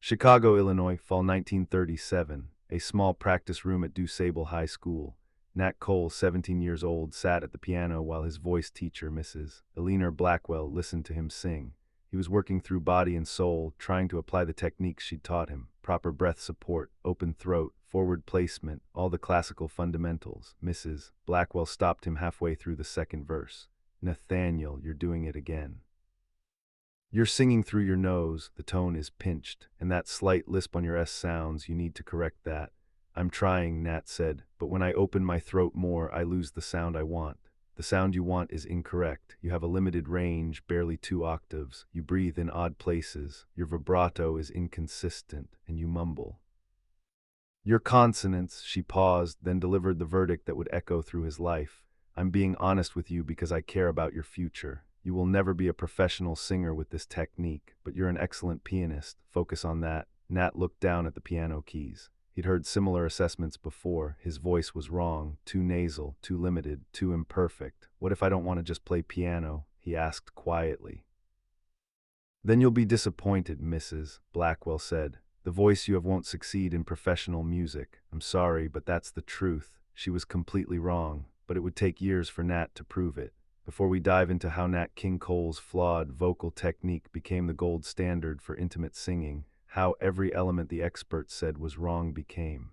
Chicago, Illinois, fall 1937. A small practice room at DuSable High School. Nat Cole, 17 years old, sat at the piano while his voice teacher, Mrs. Eleanor Blackwell, listened to him sing. He was working through body and soul, trying to apply the techniques she'd taught him: proper breath support, open throat, forward placement, all the classical fundamentals. Mrs. Blackwell stopped him halfway through the second verse. "Nathaniel, you're doing it again. You're singing through your nose, the tone is pinched, and that slight lisp on your S sounds, you need to correct that." "I'm trying," Nat said, "but when I open my throat more, I lose the sound I want." "The sound you want is incorrect. You have a limited range, barely 2 octaves. You breathe in odd places. Your vibrato is inconsistent, and you mumble. Your consonants." She paused, then delivered the verdict that would echo through his life. "I'm being honest with you because I care about your future. You will never be a professional singer with this technique, but you're an excellent pianist. Focus on that." Nat looked down at the piano keys. He'd heard similar assessments before. His voice was wrong, too nasal, too limited, too imperfect. "What if I don't want to just play piano?" he asked quietly. "Then you'll be disappointed," Mrs. Blackwell said. "The voice you have won't succeed in professional music. I'm sorry, but that's the truth." She was completely wrong, but it would take years for Nat to prove it. Before we dive into how Nat King Cole's flawed vocal technique became the gold standard for intimate singing, how every element the experts said was wrong became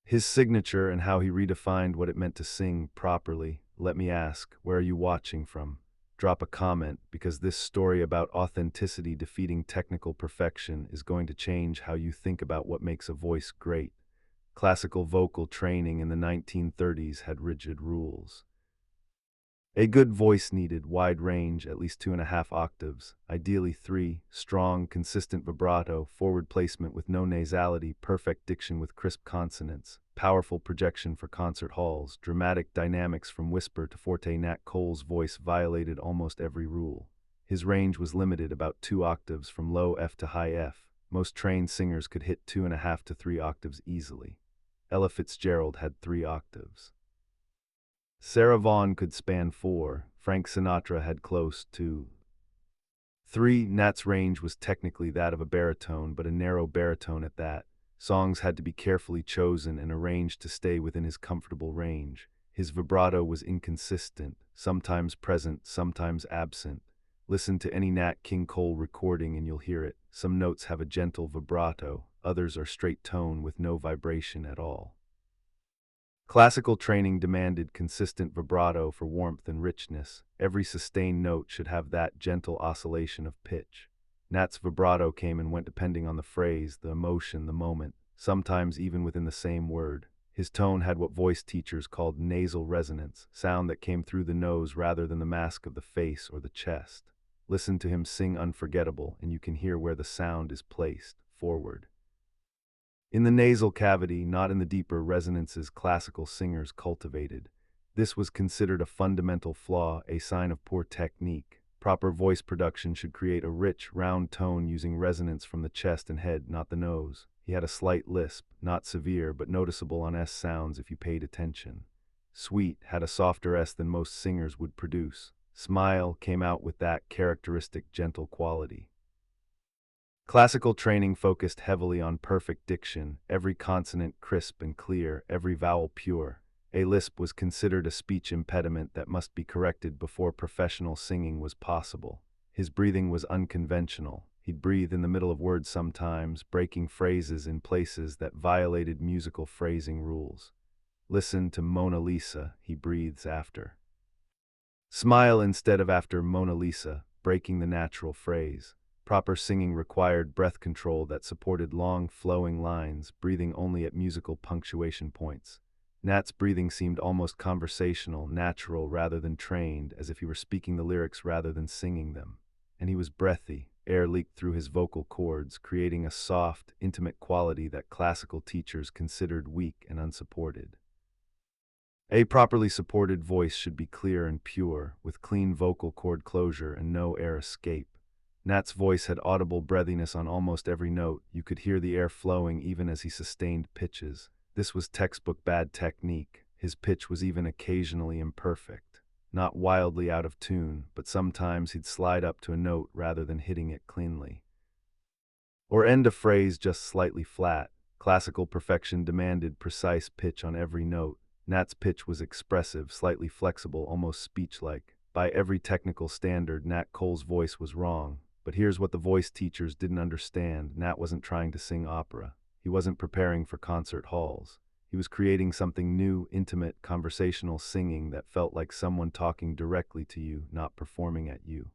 his signature, and how he redefined what it meant to sing properly, let me ask, where are you watching from? Drop a comment, because this story about authenticity defeating technical perfection is going to change how you think about what makes a voice great. Classical vocal training in the 1930s had rigid rules. A good voice needed wide range, at least 2.5 octaves, ideally 3, strong, consistent vibrato, forward placement with no nasality, perfect diction with crisp consonants, powerful projection for concert halls, dramatic dynamics from whisper to forte. Nat Cole's voice violated almost every rule. His range was limited, about 2 octaves from low F to high F. Most trained singers could hit 2.5 to 3 octaves easily. Ella Fitzgerald had 3 octaves. Sarah Vaughan could span 4. Frank Sinatra had close to 3. Nat's range was technically that of a baritone, but a narrow baritone at that. Songs had to be carefully chosen and arranged to stay within his comfortable range. His vibrato was inconsistent, sometimes present, sometimes absent. Listen to any Nat King Cole recording and you'll hear it. Some notes have a gentle vibrato, others are straight tone with no vibration at all. Classical training demanded consistent vibrato for warmth and richness. Every sustained note should have that gentle oscillation of pitch. Nat's vibrato came and went depending on the phrase, the emotion, the moment, sometimes even within the same word. His tone had what voice teachers called nasal resonance, sound that came through the nose rather than the mask of the face or the chest. Listen to him sing Unforgettable, and you can hear where the sound is placed, forward. In the nasal cavity, not in the deeper resonances classical singers cultivated. This was considered a fundamental flaw, a sign of poor technique. Proper voice production should create a rich, round tone using resonance from the chest and head, not the nose. He had a slight lisp, not severe, but noticeable on S sounds if you paid attention. Sweet had a softer S than most singers would produce. Smile came out with that characteristic gentle quality. Classical training focused heavily on perfect diction, every consonant crisp and clear, every vowel pure. A lisp was considered a speech impediment that must be corrected before professional singing was possible. His breathing was unconventional. He'd breathe in the middle of words sometimes, breaking phrases in places that violated musical phrasing rules. Listen to Mona Lisa, he breathes after. Smile instead of after Mona Lisa, breaking the natural phrase. Proper singing required breath control that supported long, flowing lines, breathing only at musical punctuation points. Nat's breathing seemed almost conversational, natural rather than trained, as if he were speaking the lyrics rather than singing them. And he was breathy. Air leaked through his vocal cords, creating a soft, intimate quality that classical teachers considered weak and unsupported. A properly supported voice should be clear and pure, with clean vocal cord closure and no air escape. Nat's voice had audible breathiness on almost every note. You could hear the air flowing even as he sustained pitches. This was textbook bad technique. His pitch was even occasionally imperfect. Not wildly out of tune, but sometimes he'd slide up to a note rather than hitting it cleanly. Or end a phrase just slightly flat. Classical perfection demanded precise pitch on every note. Nat's pitch was expressive, slightly flexible, almost speech-like. By every technical standard, Nat Cole's voice was wrong. But here's what the voice teachers didn't understand. Nat wasn't trying to sing opera. He wasn't preparing for concert halls. He was creating something new, intimate, conversational singing that felt like someone talking directly to you, not performing at you.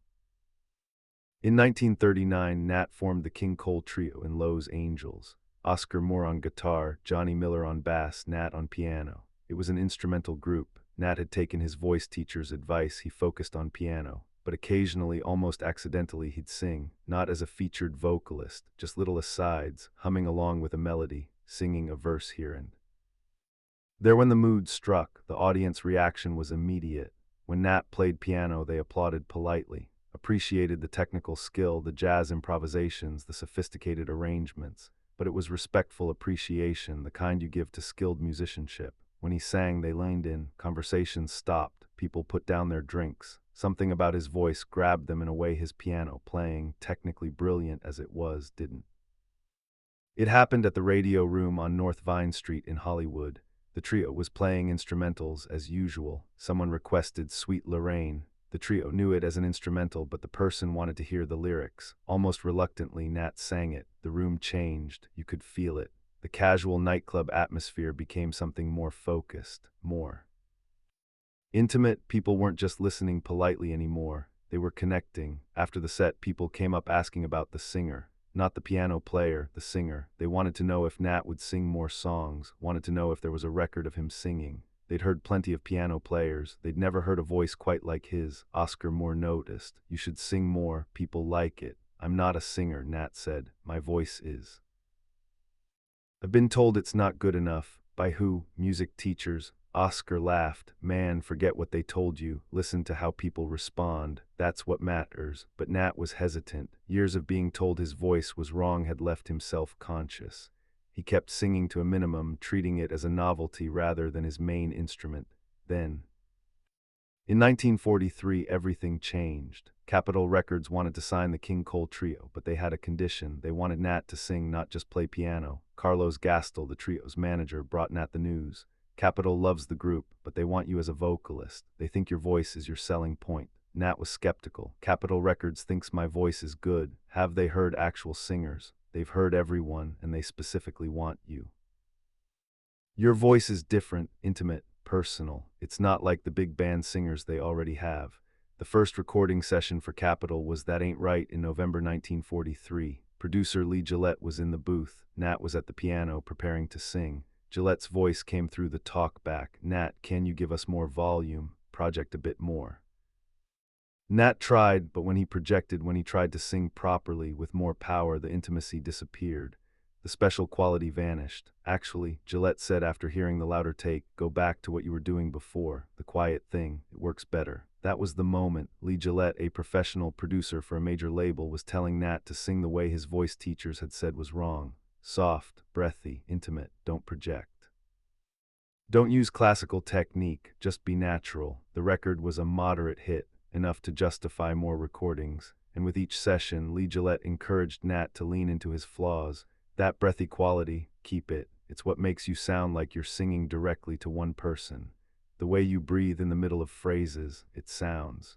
In 1939, Nat formed the King Cole Trio in Lowe's Angels. Oscar Moore on guitar, Johnny Miller on bass, Nat on piano. It was an instrumental group. Nat had taken his voice teacher's advice. He focused on piano, but occasionally, almost accidentally, he'd sing, not as a featured vocalist, just little asides, humming along with a melody, singing a verse here and there. When the mood struck, the audience reaction was immediate. When Nat played piano, they applauded politely, appreciated the technical skill, the jazz improvisations, the sophisticated arrangements. But it was respectful appreciation, the kind you give to skilled musicianship. When he sang, they leaned in, conversations stopped, people put down their drinks. Something about his voice grabbed them in a way his piano, playing, technically brilliant as it was, didn't. It happened at the Radio Room on North Vine Street in Hollywood. The trio was playing instrumentals as usual. Someone requested Sweet Lorraine. The trio knew it as an instrumental, but the person wanted to hear the lyrics. Almost reluctantly, Nat sang it. The room changed. You could feel it. The casual nightclub atmosphere became something more focused, more intimate. People weren't just listening politely anymore. They were connecting. After the set, people came up asking about the singer. Not the piano player, the singer. They wanted to know if Nat would sing more songs, wanted to know if there was a record of him singing. They'd heard plenty of piano players. They'd never heard a voice quite like his. Oscar Moore noticed. You should sing more. People like it. I'm not a singer, Nat said. My voice is. I've been told it's not good enough. By who? Music teachers. Oscar laughed. Man, forget what they told you. Listen to how people respond. That's what matters. But Nat was hesitant. Years of being told his voice was wrong had left him self-conscious. He kept singing to a minimum, treating it as a novelty rather than his main instrument. Then, in 1943, everything changed. Capitol Records wanted to sign the King Cole Trio, but they had a condition. They wanted Nat to sing, not just play piano. Carlos Gastel, the trio's manager, brought Nat the news. Capitol loves the group, but they want you as a vocalist. They think your voice is your selling point. Nat was skeptical. Capitol Records thinks my voice is good. Have they heard actual singers? They've heard everyone, and they specifically want you. Your voice is different, intimate, personal. It's not like the big band singers they already have. The first recording session for Capitol was That Ain't Right in November 1943. Producer Lee Gillette was in the booth. Nat was at the piano preparing to sing. Gillette's voice came through the talkback. Nat, can you give us more volume? Project a bit more. Nat tried, but when he tried to sing properly, with more power, the intimacy disappeared. The special quality vanished. Actually, Gillette said after hearing the louder take, go back to what you were doing before, the quiet thing, it works better. That was the moment. Lee Gillette, a professional producer for a major label, was telling Nat to sing the way his voice teachers had said was wrong. Soft, breathy, intimate, don't project. Don't use classical technique, just be natural. The record was a moderate hit, enough to justify more recordings, and with each session, Lee Gillette encouraged Nat to lean into his flaws. That breathy quality, keep it. It's what makes you sound like you're singing directly to one person. The way you breathe in the middle of phrases, it sounds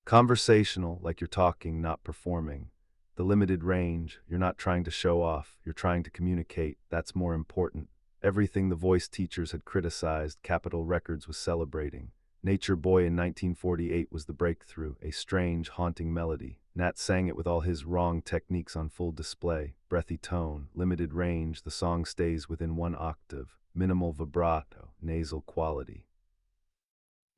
conversational, like you're talking, not performing. The limited range, you're not trying to show off, you're trying to communicate. That's more important. Everything the voice teachers had criticized, Capitol Records was celebrating. Nature Boy in 1948 was the breakthrough, a strange, haunting melody. Nat sang it with all his wrong techniques on full display. Breathy tone, limited range, the song stays within one octave. Minimal vibrato, nasal quality.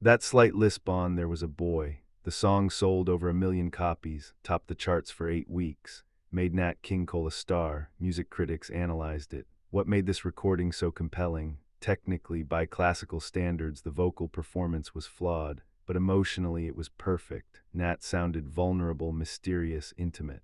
That slight lisp on There Was a Boy. The song sold over 1 million copies, topped the charts for 8 weeks, made Nat King Cole a star. Music critics analyzed it. What made this recording so compelling? Technically, by classical standards, the vocal performance was flawed, but emotionally it was perfect. Nat sounded vulnerable, mysterious, intimate.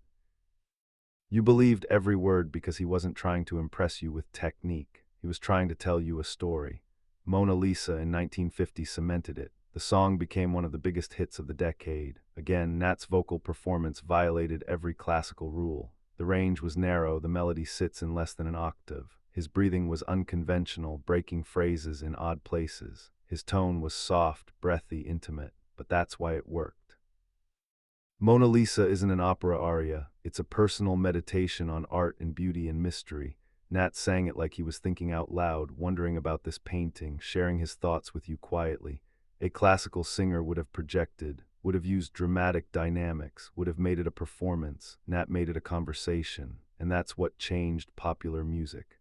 You believed every word because he wasn't trying to impress you with technique. He was trying to tell you a story. Mona Lisa in 1950 cemented it. The song became one of the biggest hits of the decade. Again, Nat's vocal performance violated every classical rule. The range was narrow, the melody sits in less than an octave. His breathing was unconventional, breaking phrases in odd places. His tone was soft, breathy, intimate, but that's why it worked. Mona Lisa isn't an opera aria, it's a personal meditation on art and beauty and mystery. Nat sang it like he was thinking out loud, wondering about this painting, sharing his thoughts with you quietly. A classical singer would have projected, would have used dramatic dynamics, would have made it a performance. Nat made it a conversation, and that's what changed popular music.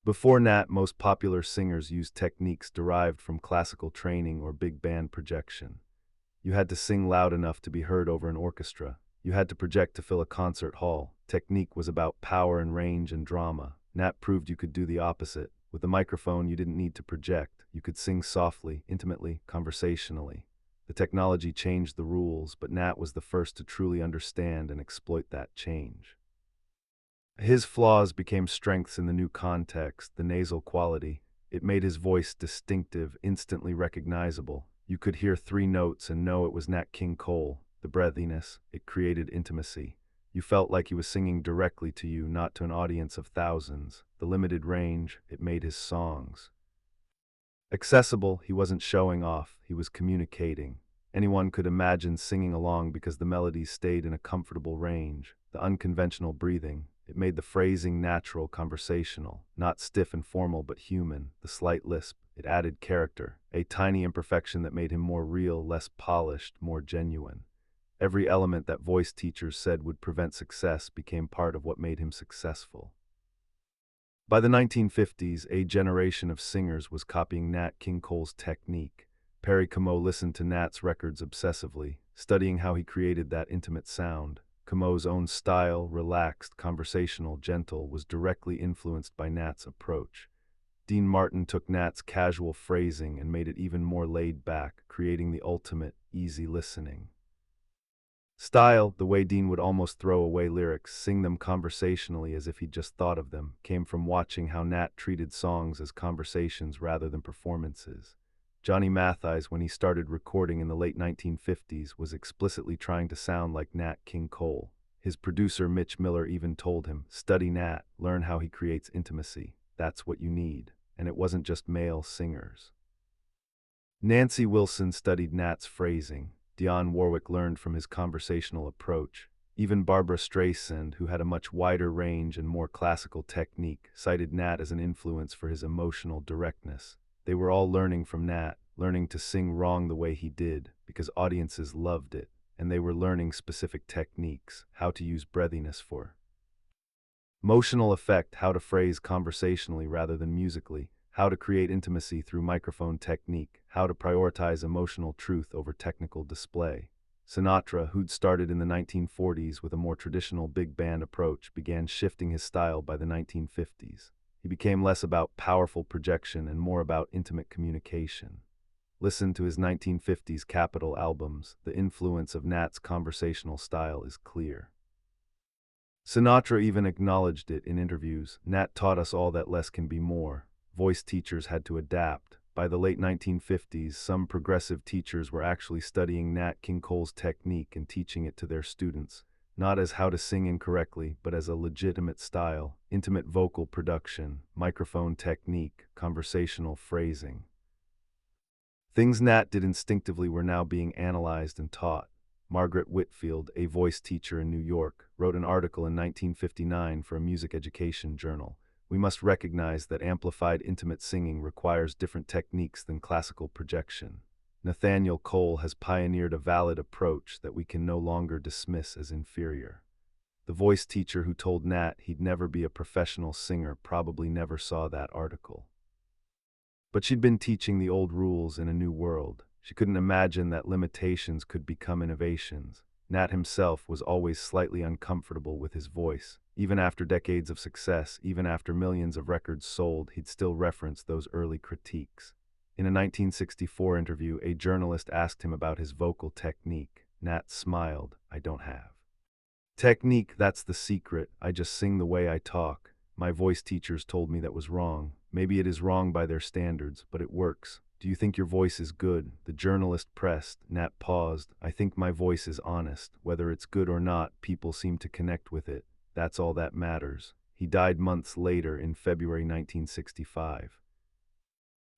Before Nat, most popular singers used techniques derived from classical training or big band projection. You had to sing loud enough to be heard over an orchestra. You had to project to fill a concert hall. Technique was about power and range and drama. Nat proved you could do the opposite. With a microphone, you didn't need to project. You could sing softly, intimately, conversationally. The technology changed the rules, but Nat was the first to truly understand and exploit that change. His flaws became strengths in the new context, the nasal quality. It made his voice distinctive, instantly recognizable. You could hear three notes and know it was Nat King Cole. The breathiness, it created intimacy. You felt like he was singing directly to you, not to an audience of thousands. The limited range, it made his songs accessible. He wasn't showing off, he was communicating. Anyone could imagine singing along because the melodies stayed in a comfortable range. The unconventional breathing, it made the phrasing natural, conversational, not stiff and formal but human. The slight lisp, it added character, a tiny imperfection that made him more real, less polished, more genuine. Every element that voice teachers said would prevent success became part of what made him successful. By the 1950s, a generation of singers was copying Nat King Cole's technique. Perry Como listened to Nat's records obsessively, studying how he created that intimate sound. Como's own style, relaxed, conversational, gentle, was directly influenced by Nat's approach. Dean Martin took Nat's casual phrasing and made it even more laid back, creating the ultimate, easy listening style. The way Dean would almost throw away lyrics, sing them conversationally as if he'd just thought of them, came from watching how Nat treated songs as conversations rather than performances. Johnny Mathis, when he started recording in the late 1950s, was explicitly trying to sound like Nat King Cole. His producer Mitch Miller even told him, "Study Nat, learn how he creates intimacy. That's what you need." And it wasn't just male singers. Nancy Wilson studied Nat's phrasing. Dionne Warwick learned from his conversational approach. Even Barbra Streisand, who had a much wider range and more classical technique, cited Nat as an influence for his emotional directness. They were all learning from Nat, learning to sing wrong the way he did, because audiences loved it, and they were learning specific techniques, how to use breathiness for emotional effect, how to phrase conversationally rather than musically, how to create intimacy through microphone technique, how to prioritize emotional truth over technical display. Sinatra, who'd started in the 1940s with a more traditional big band approach, began shifting his style by the 1950s. He became less about powerful projection and more about intimate communication. Listen to his 1950s Capitol albums. The influence of Nat's conversational style is clear. Sinatra even acknowledged it in interviews. Nat taught us all that less can be more. Voice teachers had to adapt. By the late 1950s, some progressive teachers were actually studying Nat King Cole's technique and teaching it to their students, not as how to sing incorrectly, but as a legitimate style, intimate vocal production, microphone technique, conversational phrasing. Things Nat did instinctively were now being analyzed and taught. Margaret Whitfield, a voice teacher in New York, wrote an article in 1959 for a music education journal. We must recognize that amplified intimate singing requires different techniques than classical projection. Nathaniel Cole has pioneered a valid approach that we can no longer dismiss as inferior. The voice teacher who told Nat he'd never be a professional singer probably never saw that article. But she'd been teaching the old rules in a new world. She couldn't imagine that limitations could become innovations. Nat himself was always slightly uncomfortable with his voice. Even after decades of success, even after millions of records sold, he'd still reference those early critiques. In a 1964 interview, a journalist asked him about his vocal technique. Nat smiled. "I don't have technique, that's the secret. I just sing the way I talk. My voice teachers told me that was wrong. Maybe it is wrong by their standards, but it works. Do you think your voice is good? The journalist pressed. Nat paused. I think my voice is honest. Whether it's good or not, people seem to connect with it. That's all that matters. He died months later in February 1965.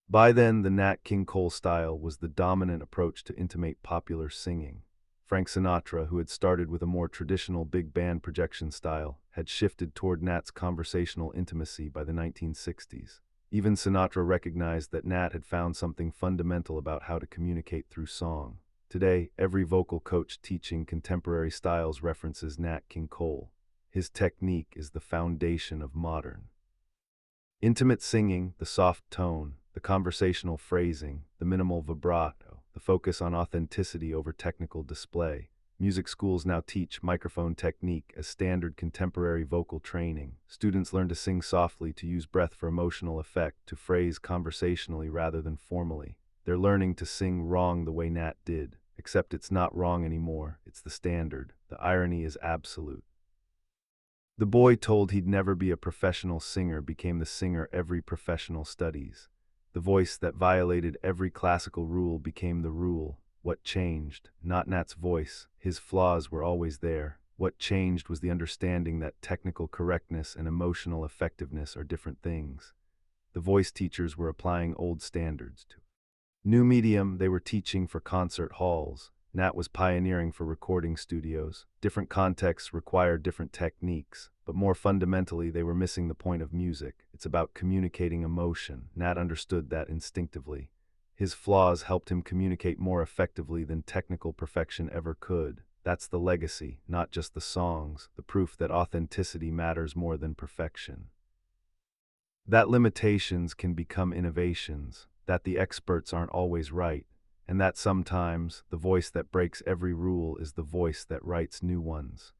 By then, the Nat King Cole style was the dominant approach to intimate popular singing. Frank Sinatra, who had started with a more traditional big band projection style, had shifted toward Nat's conversational intimacy by the 1960s. Even Sinatra recognized that Nat had found something fundamental about how to communicate through song. Today, every vocal coach teaching contemporary styles references Nat King Cole. His technique is the foundation of modern intimate singing, the soft tone, the conversational phrasing, the minimal vibrato, the focus on authenticity over technical display. Music schools now teach microphone technique as standard contemporary vocal training. Students learn to sing softly, to use breath for emotional effect, to phrase conversationally rather than formally. They're learning to sing wrong the way Nat did, except it's not wrong anymore, it's the standard. The irony is absolute. The boy told he'd never be a professional singer became the singer every professional studies. The voice that violated every classical rule became the rule. What changed? Not Nat's voice. His flaws were always there. What changed was the understanding that technical correctness and emotional effectiveness are different things. The voice teachers were applying old standards to new medium. They were teaching for concert halls. Nat was pioneering for recording studios. Different contexts required different techniques, but more fundamentally, they were missing the point of music. It's about communicating emotion. Nat understood that instinctively. His flaws helped him communicate more effectively than technical perfection ever could. That's the legacy, not just the songs, the proof that authenticity matters more than perfection. That limitations can become innovations, that the experts aren't always right, and that sometimes the voice that breaks every rule is the voice that writes new ones.